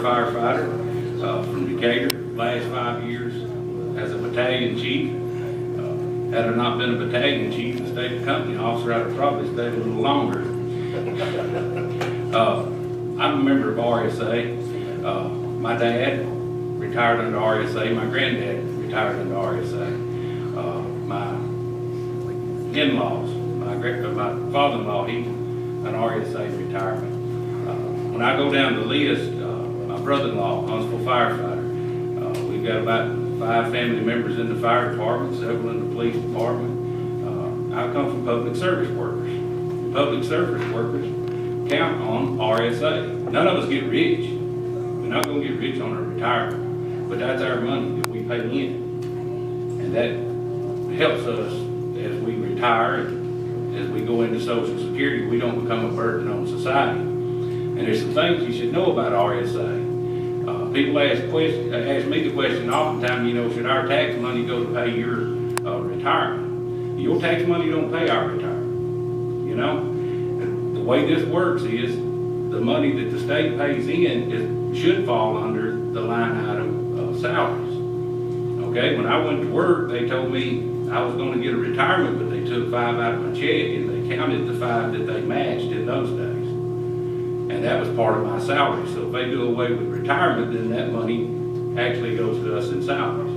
firefighter from Decatur. Last 5 years as a battalion chief. Had I not been a battalion chief and stayed a company officer, I'd have probably stayed a little longer. I'm a member of RSA. My dad retired under RSA. My granddad retired under RSA. My in-laws, my father-in-law, he's an RSA retirement. When I go down the list, my brother-in-law, Huntsville firefighter, we've got about 5 family members in the fire department, several in the police department. I come from public service workers. Public service workers count on RSA. None of us get rich. We're not going to get rich on our retirement, but that's our money that we pay in. And that helps us as we retire, and as we go into Social Security, we don't become a burden on society. And there's some things you should know about RSA. People ask me the question oftentimes, should our tax money go to pay your retirement? Your tax money don't pay our retirement, The way this works is the money that the state pays in should fall under the line item of salaries. Okay, when I went to work, they told me I was going to get a retirement, but they took 5 out of my check and they counted the 5 that they matched in those days. And that was part of my salary. So if they do away with retirement, then that money actually goes to us in salaries.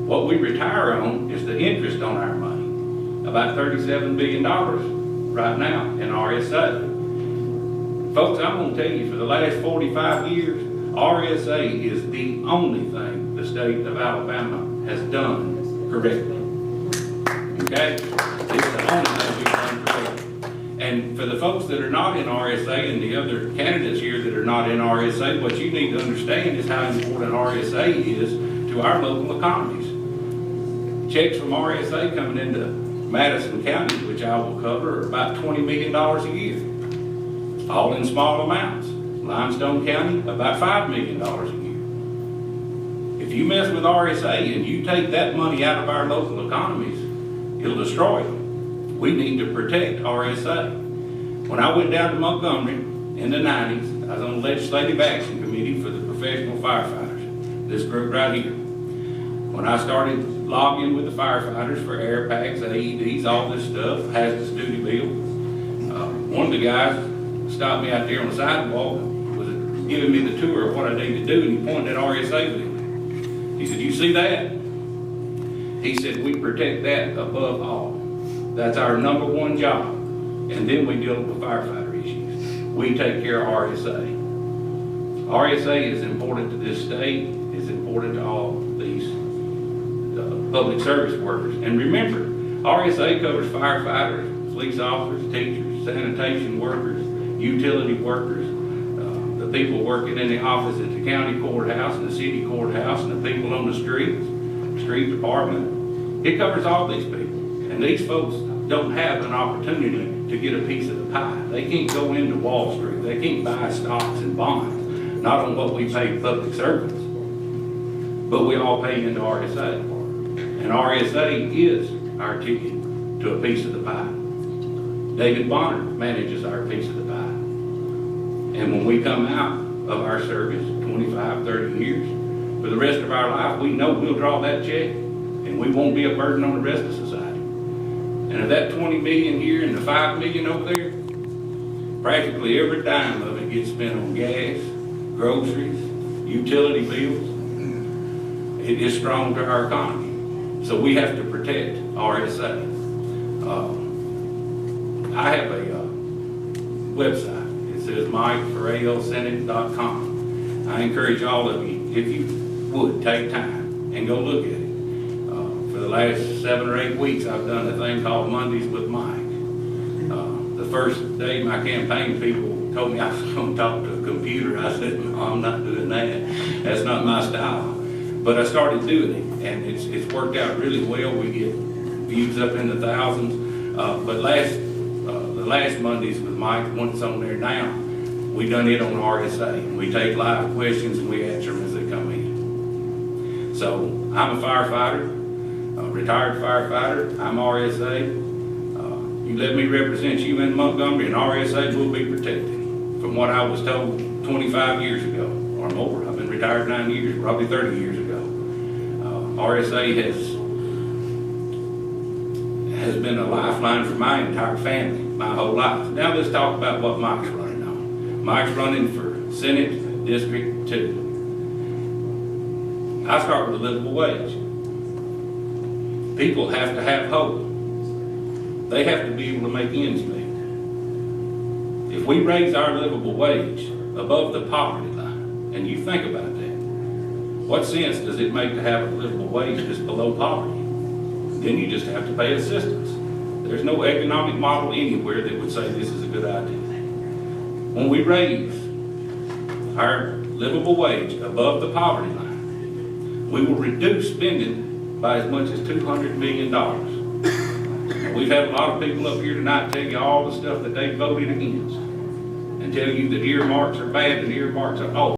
What we retire on is the interest on our money, about $37 billion right now in RSA. Folks, I'm going to tell you, for the last 45 years, RSA is the only thing the state of Alabama has done correctly. Okay? It's the only thing we've done correctly. And for the folks that are not in RSA and the other candidates here that are not in RSA, what you need to understand is how important RSA is to our local economies. Checks from RSA coming into Madison County, which I will cover, are about $20 million a year, all in small amounts. Limestone County, about $5 million a year. If you mess with RSA and you take that money out of our local economies, it'll destroy them. We need to protect RSA. When I went down to Montgomery in the 90s, I was on the Legislative Action Committee for the professional firefighters, this group right here. When I started lobbying with the firefighters for air packs, AEDs, all this stuff, hazardous duty bill, one of the guys stopped me out there on the sidewalk, was giving me the tour of what I need to do, and he pointed at RSA with him. He said, "You see that?" He said, "We protect that above all. That's our #1 job. And then we deal with firefighter issues. We take care of RSA. RSA is important to this state. It's important to all these public service workers. And remember, RSA covers firefighters, police officers, teachers, sanitation workers, utility workers, the people working in the office at the county courthouse and the city courthouse, and the people on the street department. It covers all these people. And these folks don't have an opportunity to get a piece of the pie. They can't go into Wall Street. They can't buy stocks and bonds, not on what we pay public servants. But we all pay into RSA. And RSA is our ticket to a piece of the pie. David Bonner manages our piece of the pie. And when we come out of our service, 25, 30 years, for the rest of our life, we know we'll draw that check and we won't be a burden on the rest of society. And of that 20 million here and the 5 million over there, practically every dime of it gets spent on gas, groceries, utility bills. It is strong to our economy. So we have to protect RSA. I have a website. It says MikeForALSenate.com. I encourage all of you, if you would, take time and go look at it. For the last 7 or 8 weeks, I've done a thing called Mondays with Mike. The first day of my campaign, people told me I was going to talk to a computer. I said, "No, I'm not doing that. That's not my style." But I started doing it, and it's worked out really well. We get views up in the thousands. But the last Mondays with Mike, once on there now, we done it on RSA. We take live questions and we answer them as they come in. So I'm a firefighter. Retired firefighter. I'm RSA. You let me represent you in Montgomery, and RSA will be protected. From what I was told 25 years ago, or more. I've been retired 9 years, probably 30 years ago. RSA has been a lifeline for my entire family, my whole life. Now let's talk about what Mike's running on. Mike's running for Senate District 2. I start with a livable wage. People have to have hope. They have to be able to make ends meet. If we raise our livable wage above the poverty line, and you think about that, what sense does it make to have a livable wage that's below poverty? Then you just have to pay assistance. There's no economic model anywhere that would say this is a good idea. When we raise our livable wage above the poverty line, we will reduce spending by as much as $200 million. We've had a lot of people up here tonight tell you all the stuff that they voted against and tell you that earmarks are bad and earmarks are, oh,